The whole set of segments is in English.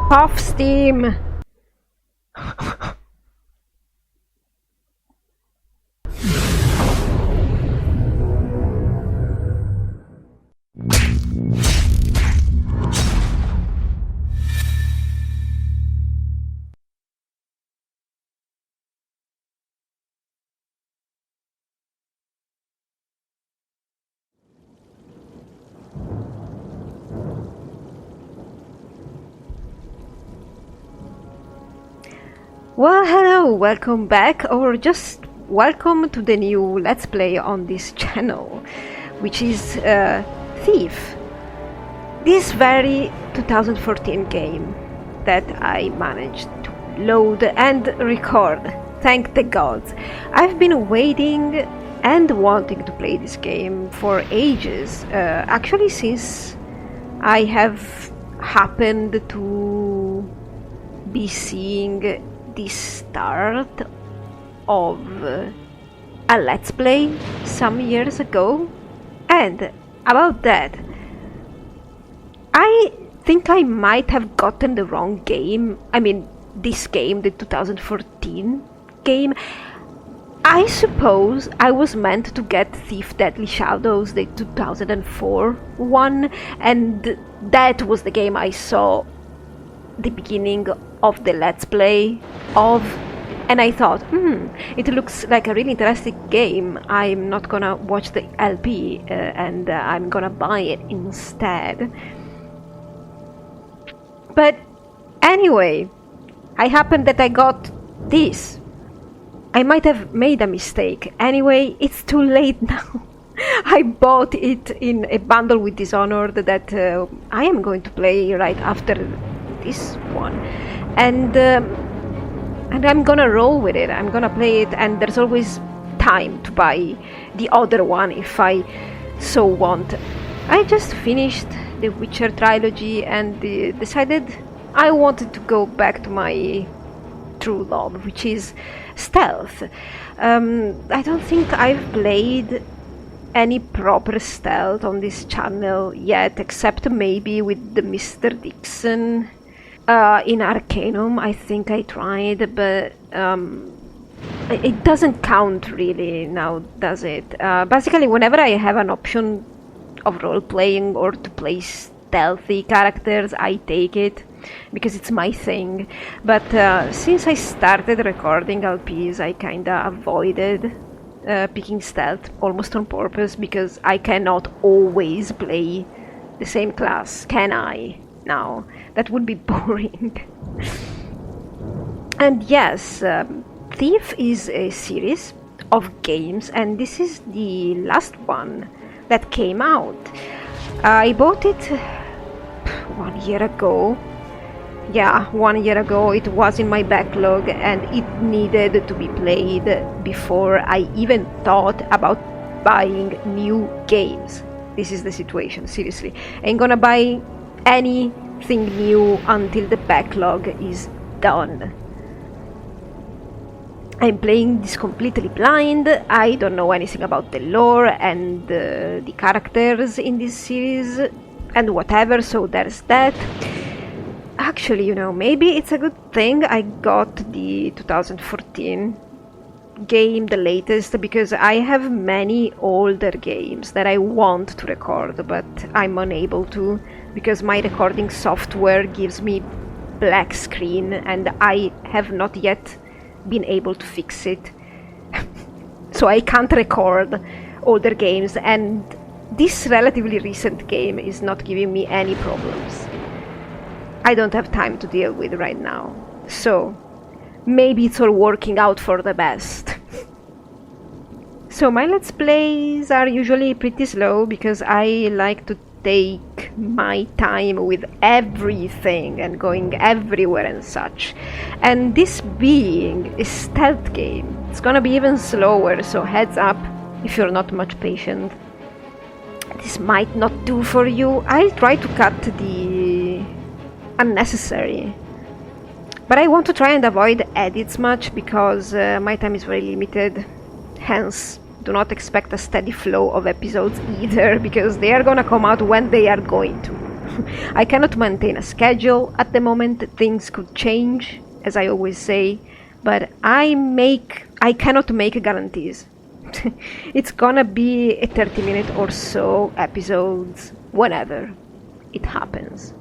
Puff steam! Well, hello, welcome back, or just welcome to the new Let's Play on this channel, which is Thief. This very 2014 game that I managed to load and record, thank the gods. I've been waiting and wanting to play this game for ages, actually since I have happened to be seeing the start of a Let's Play some years ago, and about that I think I might have gotten the wrong game. I mean, this game, the 2014 game. I suppose I was meant to get Thief Deadly Shadows, the 2004 one, and that was the game I saw the beginning of the Let's Play of, and I thought, it looks like a really interesting game. I'm not gonna watch the LP and I'm gonna buy it instead. But anyway, I happened that I got this. I might have made a mistake. Anyway, it's too late now. I bought it in a bundle with Dishonored that I am going to play right after this one, and I'm gonna roll with it. I'm gonna play it, and there's always time to buy the other one if I so want. I just finished the Witcher trilogy and decided I wanted to go back to my true love, which is stealth. I don't think I've played any proper stealth on this channel yet, except maybe with the Mr. Dixon. In Arcanum, I think I tried, but it doesn't count really now, does it? Basically, whenever I have an option of role-playing or to play stealthy characters, I take it, because it's my thing. But since I started recording LPs, I kinda avoided picking stealth, almost on purpose, because I cannot always play the same class, can I? Now, that would be boring. And yes, Thief is a series of games, and this is the last one that came out. I bought it 1 year ago. Yeah, 1 year ago. It was in my backlog and it needed to be played before I even thought about buying new games. This is the situation, seriously. I'm gonna buy anything new until the backlog is done. I'm playing this completely blind. I don't know anything about the lore and the characters in this series and whatever, so there's that. Actually, you know, maybe it's a good thing I got the 2014 game, the latest, because I have many older games that I want to record, but I'm unable to, because my recording software gives me black screen and I have not yet been able to fix it. So I can't record older games, and this relatively recent game is not giving me any problems. I don't have time to deal with right now, so maybe it's all working out for the best. So my Let's Plays are usually pretty slow because I like to take my time with everything and going everywhere and such. And this being a stealth game, it's gonna be even slower, so heads up if you're not much patient. This might not do for you. I'll try to cut the unnecessary, but I want to try and avoid edits much because my time is very limited. Hence, do not expect a steady flow of episodes either, because they are gonna come out when they are going to. I cannot maintain a schedule at the moment. Things could change, as I always say, but I cannot make guarantees. It's gonna be a 30-minute or so episodes whenever it happens.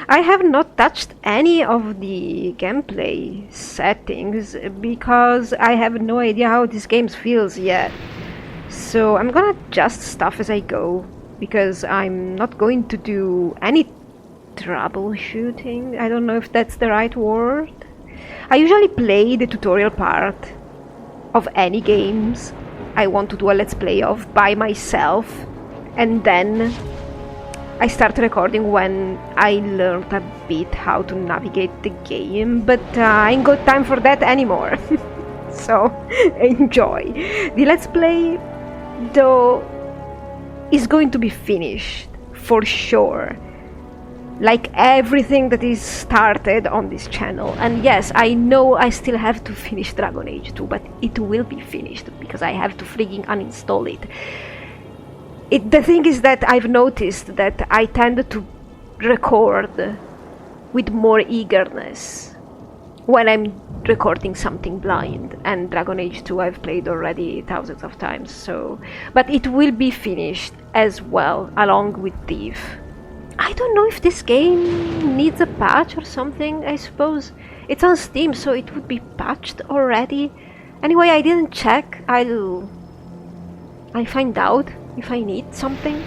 I have not touched any of the gameplay settings because I have no idea how this game feels yet. So I'm gonna adjust stuff as I go, because I'm not going to do any troubleshooting. I don't know if that's the right word. I usually play the tutorial part of any games I want to do a let's play of by myself, and then I start recording when I learned a bit how to navigate the game, but I ain't got time for that anymore. So enjoy. The let's play, though, is going to be finished for sure, like everything that is started on this channel. And yes, I know I still have to finish Dragon Age 2, but it will be finished because I have to freaking uninstall it. The thing is that I've noticed that I tend to record with more eagerness when I'm recording something blind, and Dragon Age 2 I've played already thousands of times, so... But it will be finished as well, along with Thief. I don't know if this game needs a patch or something. I suppose it's on Steam, so it would be patched already. Anyway, I didn't check. I'll find out if I need something.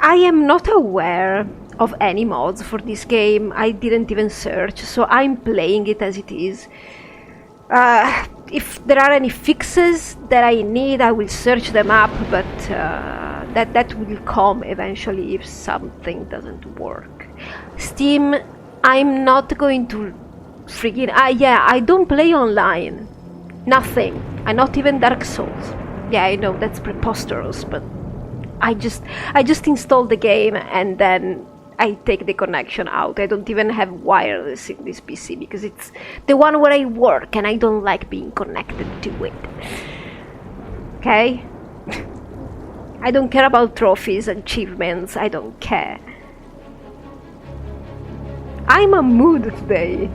I am not aware of any mods for this game. I didn't even search, so I'm playing it as it is. If there are any fixes that I need, I will search them up, but that will come eventually if something doesn't work. Steam, I'm not going to freaking... I don't play online. Nothing. And not even Dark Souls. Yeah, I know, that's preposterous, but I just install the game and then I take the connection out. I don't even have wireless in this PC because it's the one where I work and I don't like being connected to it. Okay? I don't care about trophies, achievements, I don't care. I'm a mood today.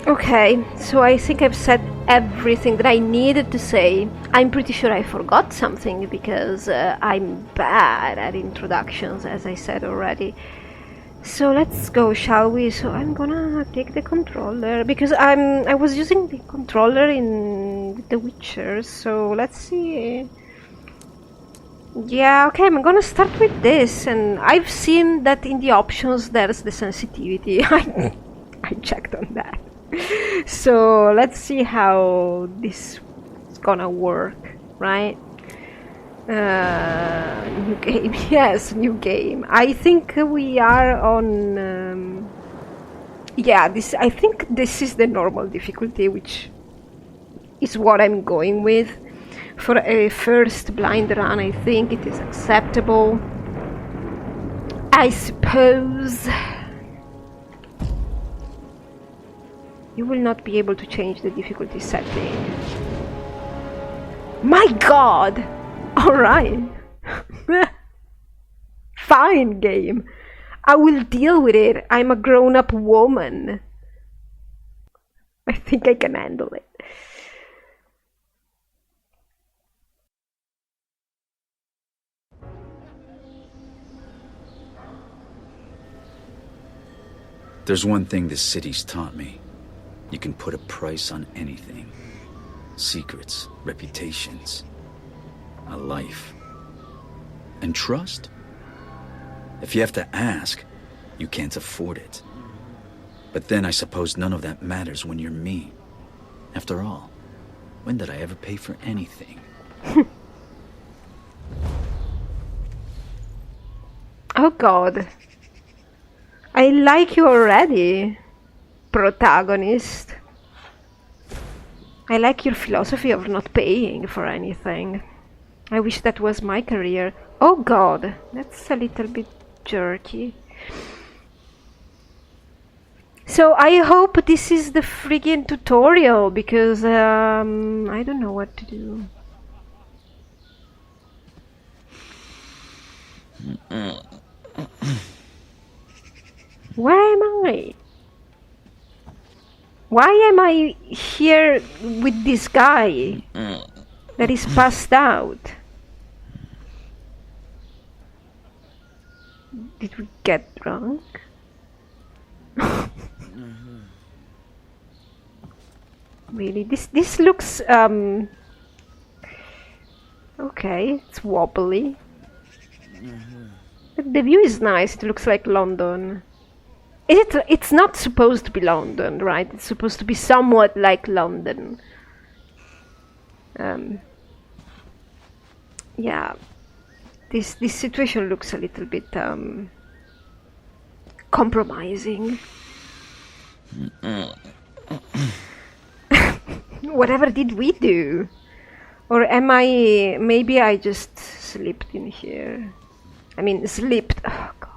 Okay, so I think I've said everything that I needed to say. I'm pretty sure I forgot something because I'm bad at introductions, as I said already. So let's go, shall we? So I'm gonna take the controller because I was using the controller in The Witcher, so let's see. Yeah, okay, I'm gonna start with this, and I've seen that in the options there's the sensitivity. I checked on that. So let's see how this is gonna work, right? New game, yes, new game. I think we are on... yeah, I think this is the normal difficulty, which is what I'm going with. For a first blind run, I think it is acceptable. I suppose... You will not be able to change the difficulty setting. My god! Alright. Fine, game. I will deal with it. I'm a grown-up woman. I think I can handle it. There's one thing this city's taught me. You can put a price on anything. Secrets, reputations, a life. And trust? If you have to ask, you can't afford it. But then I suppose none of that matters when you're me. After all, when did I ever pay for anything? Oh god. I like you already, protagonist. I like your philosophy of not paying for anything. I wish that was my career. Oh god, that's a little bit jerky. So I hope this is the friggin' tutorial, because I don't know what to do. Where am I? Why am I here with this guy that is passed out? Did we get drunk? Really, this looks okay. It's wobbly. But the view is nice. It looks like London. It's not supposed to be London, right? It's supposed to be somewhat like London. Yeah. This situation looks a little bit compromising. Whatever did we do? Or am I... maybe I just slipped in here. I mean, slipped. Oh, God.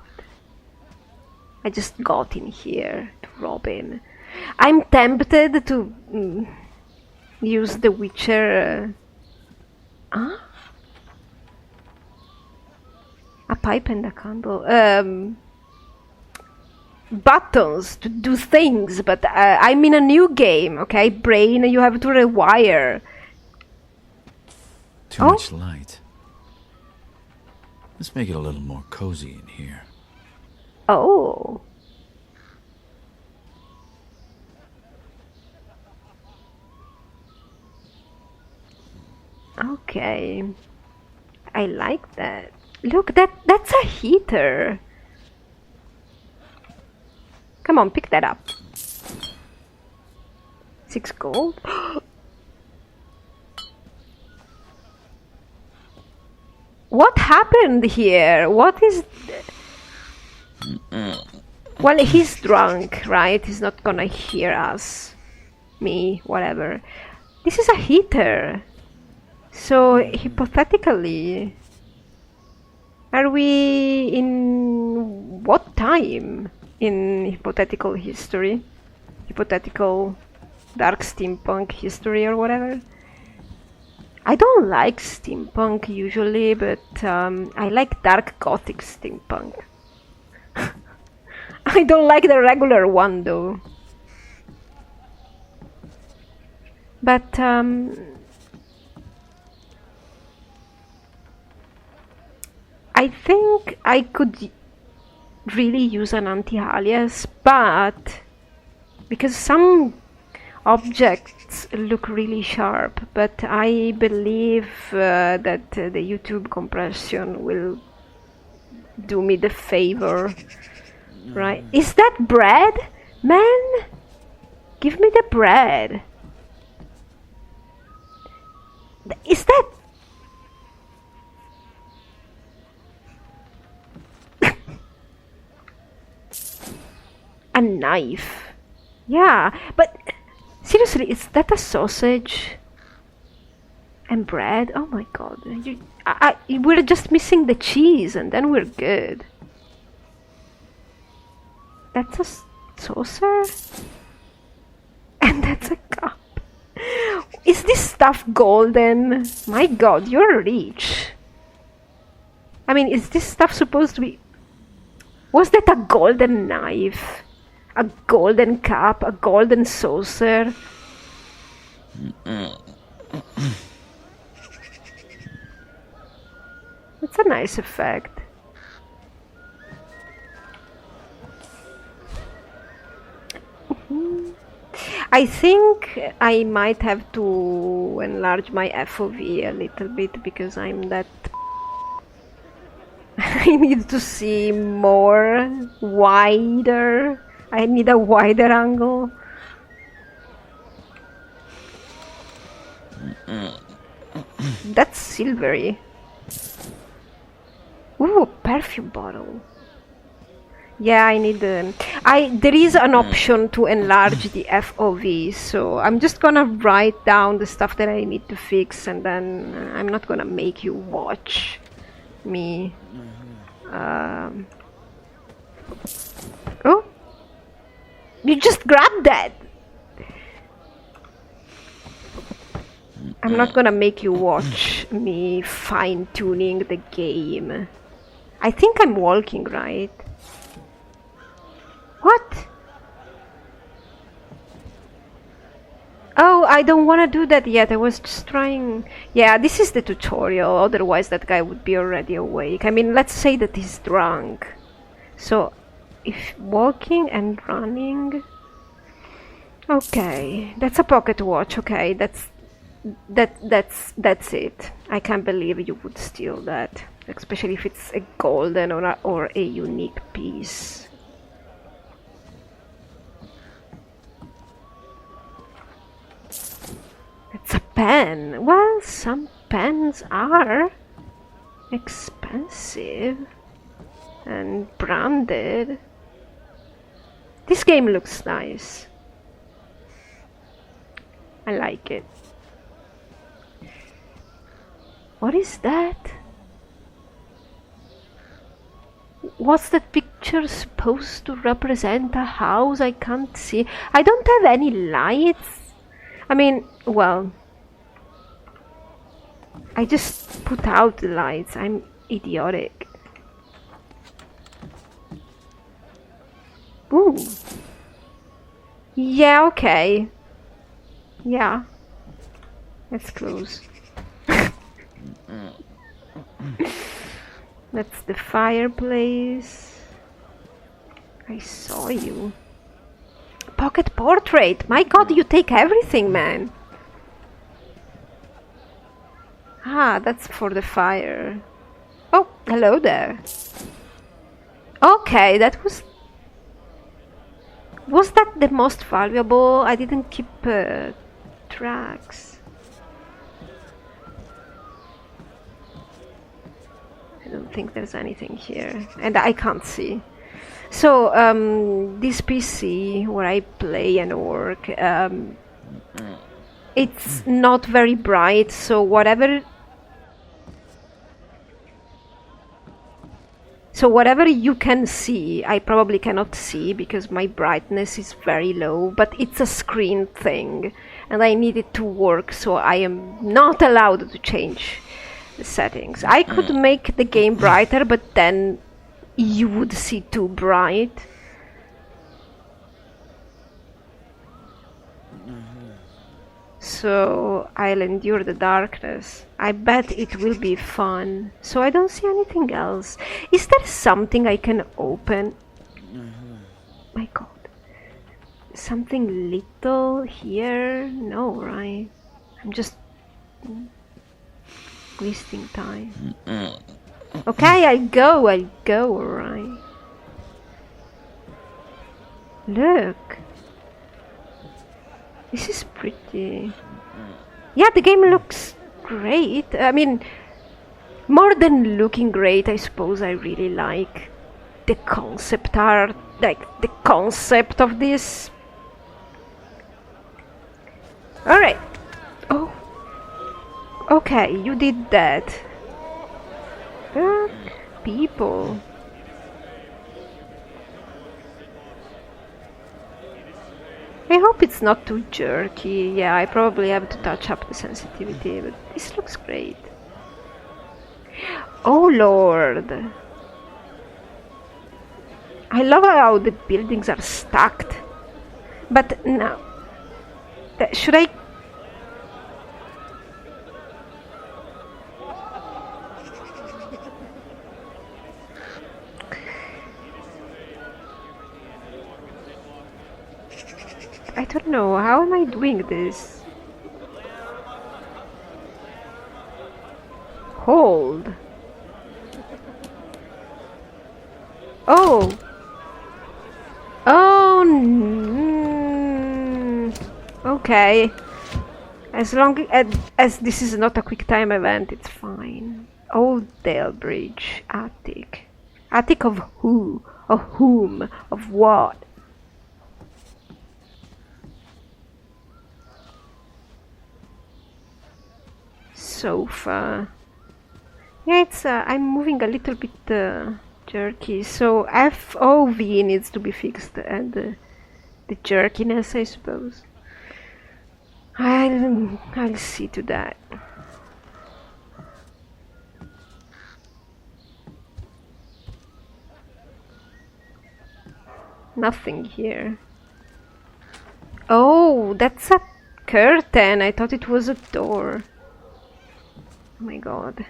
I just got in here to rob in. I'm tempted to use the Witcher... huh? A pipe and a candle. Buttons to do things, but I'm in a new game, okay? Brain, you have to rewire. Too much light. Let's make it a little more cozy in here. Oh. Okay. I like that. Look, that's a heater. Come on, pick that up. 6 gold. What happened here? What is... Well, he's drunk, right? He's not gonna hear us. Me, whatever. This is a heater. So, hypothetically... Are we in... what time? In hypothetical history? Hypothetical dark steampunk history or whatever? I don't like steampunk usually, but I like dark gothic steampunk. I don't like the regular one though. But I think I could really use an anti-alias, but because some objects look really sharp, but I believe that the YouTube compression will do me the favor, right? Is that bread? Man, give me the bread. Is that... a knife? Yeah, but seriously, is that a sausage and bread? Oh my god, we're just missing the cheese and then we're good. That's a saucer? And that's a cup. Is this stuff golden? My god, you're rich. I mean, is this stuff supposed to be... Was that a golden knife? A golden cup? A golden saucer? It's a nice effect. I think I might have to enlarge my FOV a little bit because I'm that... I need to see more, wider. I need a wider angle. That's silvery. Ooh, a perfume bottle. Yeah, I need the... there is an option to enlarge the FOV, so I'm just gonna write down the stuff that I need to fix, and then I'm not gonna make you watch me. Oh, You just grabbed that! I'm not gonna make you watch me fine-tuning the game. I think I'm walking, right? What? Oh, I don't want to do that yet. I was just trying... Yeah, this is the tutorial. Otherwise, that guy would be already awake. I mean, let's say that he's drunk. So, if walking and running... Okay, that's a pocket watch. Okay, that's it. I can't believe you would steal that. Especially if it's a golden or a unique piece. It's a pen. Well, some pens are expensive and branded. This game looks nice. I like it. What is that? What's that picture supposed to represent? A house? I can't see. I don't have any lights. I mean, well, I just put out the lights. I'm idiotic. Ooh. Yeah, okay. Yeah. Let's close. That's the fireplace. I saw you. Pocket portrait! My god, you take everything, man! Ah, that's for the fire. Oh, hello there. Okay, that was... Was that the most valuable? I didn't keep tracks. I don't think there's anything here. And I can't see. So, this PC where I play and work, it's not very bright, so whatever you can see, I probably cannot see because my brightness is very low, but it's a screen thing, and I need it to work, so I am not allowed to change the settings. I could make the game brighter, but then you would see too bright. So I'll endure the darkness. I bet it will be fun. So I don't see anything else. Is there something I can open? My god. Something little here? No, right? I'm just wasting time. Okay, I'll go, alright. Look. This is pretty. Yeah, the game looks great. I mean, more than looking great, I suppose I really like the concept art, like the concept of this. Alright. Oh. Okay, you did that. Look, people. I hope it's not too jerky. Yeah, I probably have to touch up the sensitivity, but this looks great. Oh lord! I love how the buildings are stacked. But now... should I... I don't know, how am I doing this? Hold. Oh! Oh! Okay. As long as this is not a quick time event, it's fine. Oldale Bridge. Attic. Attic of who? Of whom? Of what? Sofa. Yeah, it's I'm moving a little bit jerky, so FOV needs to be fixed, and The jerkiness, I suppose. I'll see to that. Nothing here. Oh, that's a curtain. I thought it was a door. Oh my god.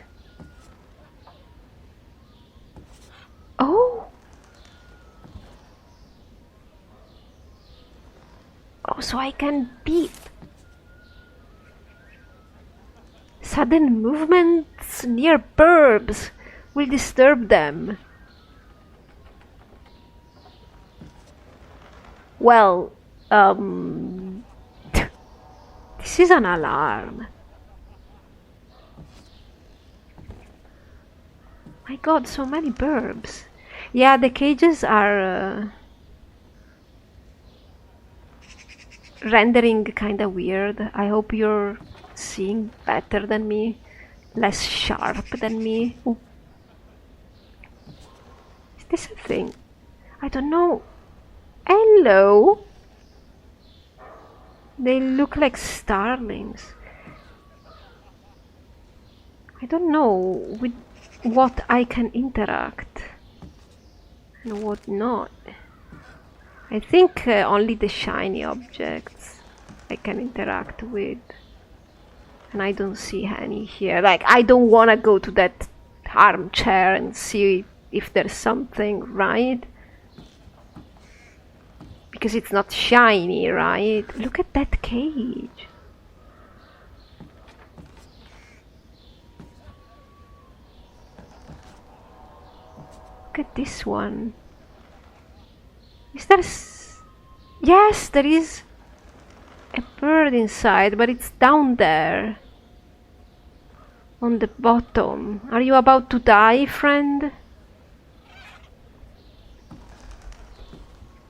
Oh! Oh, so I can beat. Sudden movements near burbs will disturb them. Well, this is an alarm. My god, so many burbs. Yeah, the cages are rendering kinda weird. I hope you're seeing better than me, less sharp than me. Ooh. Is this a thing? I don't know. Hello? They look like starlings. I don't know with what I can interact and what not. I think only the shiny objects I can interact with. And I don't see any here. Like, I don't want to go to that armchair and see if there's something, right? Because it's not shiny, right? Look at that cage. Look at this one. Is there yes, there is a bird inside, but it's down there. On the bottom. Are you about to die, friend?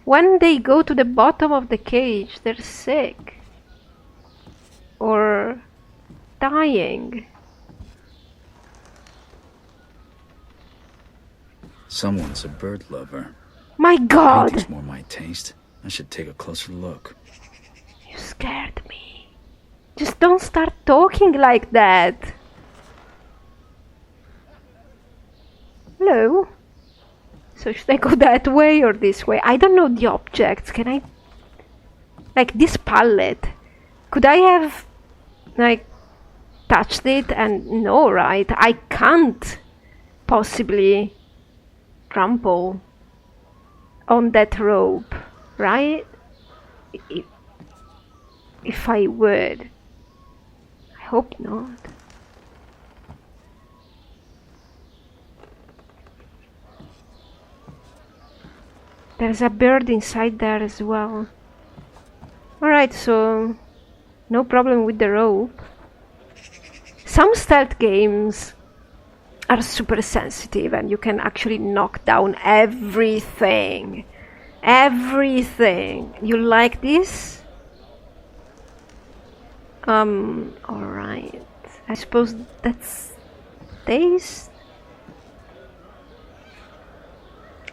When they go to the bottom of the cage, they're sick. Or dying. Someone's a bird lover. My god! Painting's more my taste. I should take a closer look. You scared me. Just don't start talking like that. Hello? So should I go that way or this way? I don't know the objects. Can I... Like this pallet. Could I have... Like... touched it and... No, right? I can't possibly... trample on that rope, right? If I would. I hope not. There's a bird inside there as well. Alright, so no problem with the rope. Some stealth games are super sensitive and you can actually knock down everything. Everything. You like this? Alright. I suppose that's taste.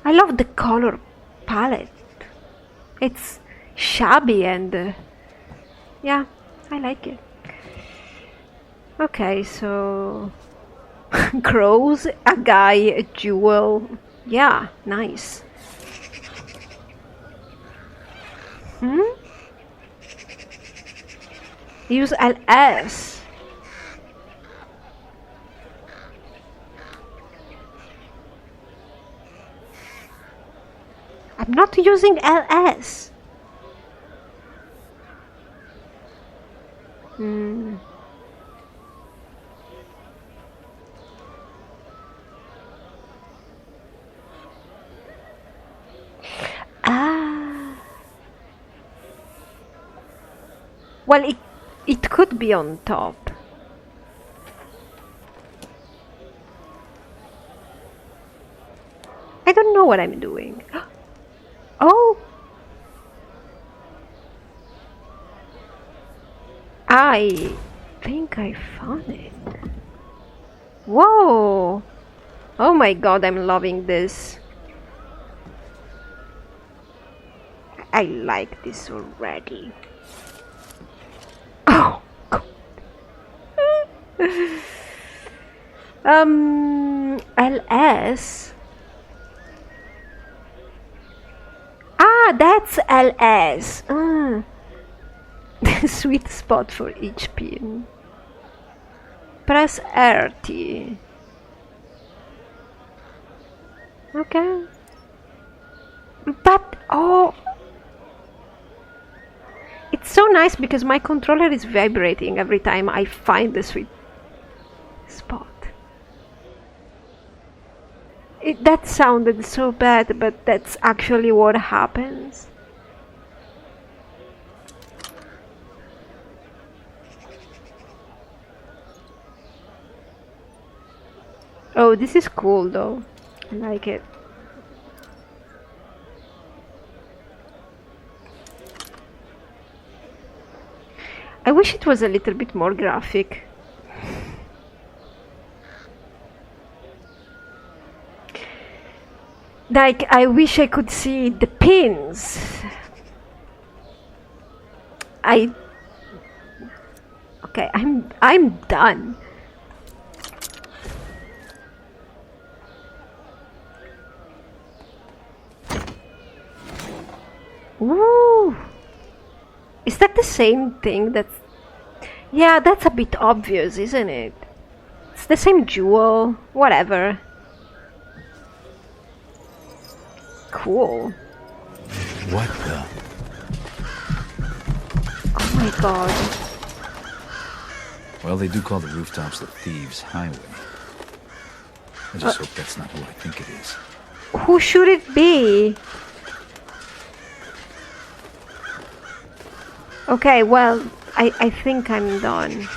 I love the color palette. It's shabby and yeah, I like it. Okay, so crows, a guy, a jewel. Yeah, nice. Use LS. I'm not using LS. Well, it could be on top. I don't know what I'm doing. Oh! I think I found it. Whoa! Oh my god, I'm loving this. I like this already. Oh God. LS. Ah, that's LS. The sweet spot for each pin. Press RT. Okay. But oh, it's so nice because my controller is vibrating every time I find the sweet spot. That sounded so bad, but that's actually what happens. Oh, this is cool though. I like it. I wish it was a little bit more graphic. Like, I wish I could see the pins. Okay, I'm done. Ooh. Is that the same thing that's... Yeah, that's a bit obvious, isn't it? It's the same jewel, whatever. Cool. What the? Oh my god. Well, they do call the rooftops the Thieves' Highway. I just hope that's not who I think it is. Who should it be? Okay, well, I think I'm done.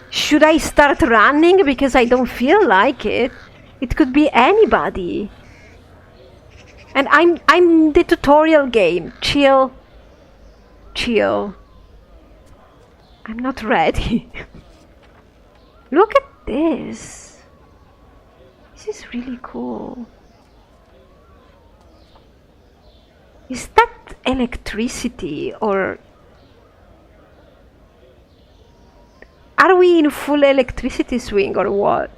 Should I start running? Because I don't feel like it. It could be anybody. And I'm the tutorial game. Chill. Chill. I'm not ready. Look at this. This is really cool. Is that electricity or... Are we in full electricity swing or what?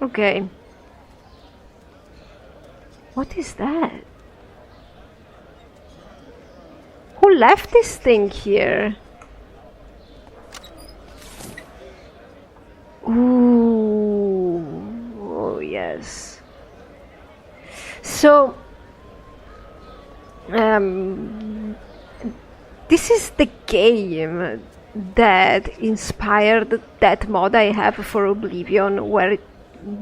Okay. What is that? Who left this thing here? Ooh. Oh, yes. So... this is the game that inspired that mod I have for Oblivion, where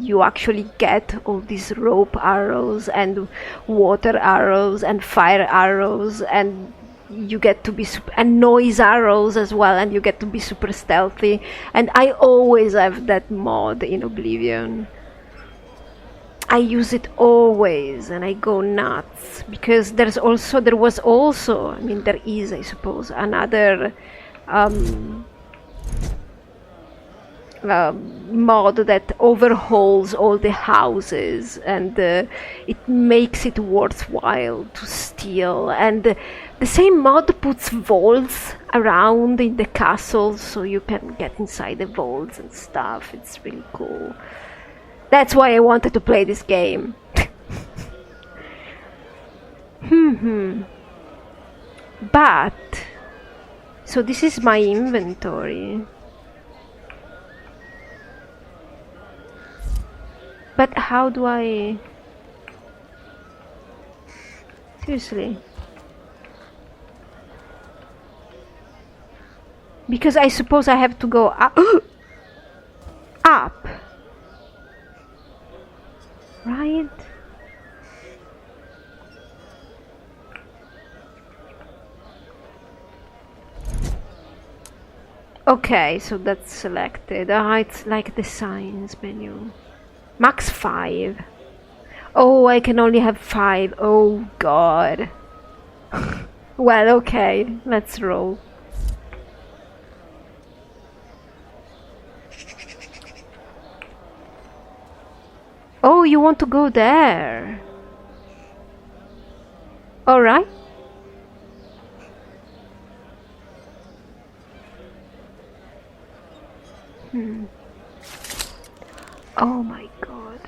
you actually get all these rope arrows and water arrows and fire arrows, and you get to be and noise arrows as well, and you get to be super stealthy. And I always have that mod in Oblivion. I use it always, and I go nuts because there is, I suppose, another mod that overhauls all the houses, and it makes it worthwhile to steal. And the same mod puts vaults around in the castles, so you can get inside the vaults and stuff. It's really cool. That's why I wanted to play this game. But, so this is my inventory. But how do I... Seriously? Because I suppose I have to go up. Up. Right? Okay, so that's selected. It's like the signs menu. Max 5. Oh, I can only have 5. Oh god. Well, okay, let's roll. Oh, you want to go there? Alright. Oh my god.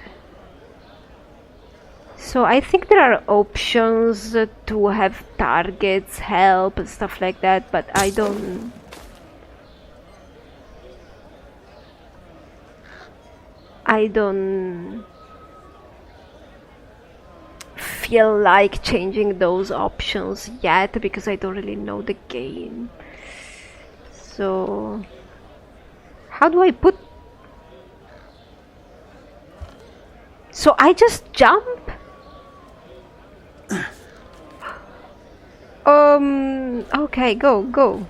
So I think there are options to have targets, help, and stuff like that, but I don't feel like changing those options yet because I don't really know the game. So how do I put... So I just jump? Okay, go.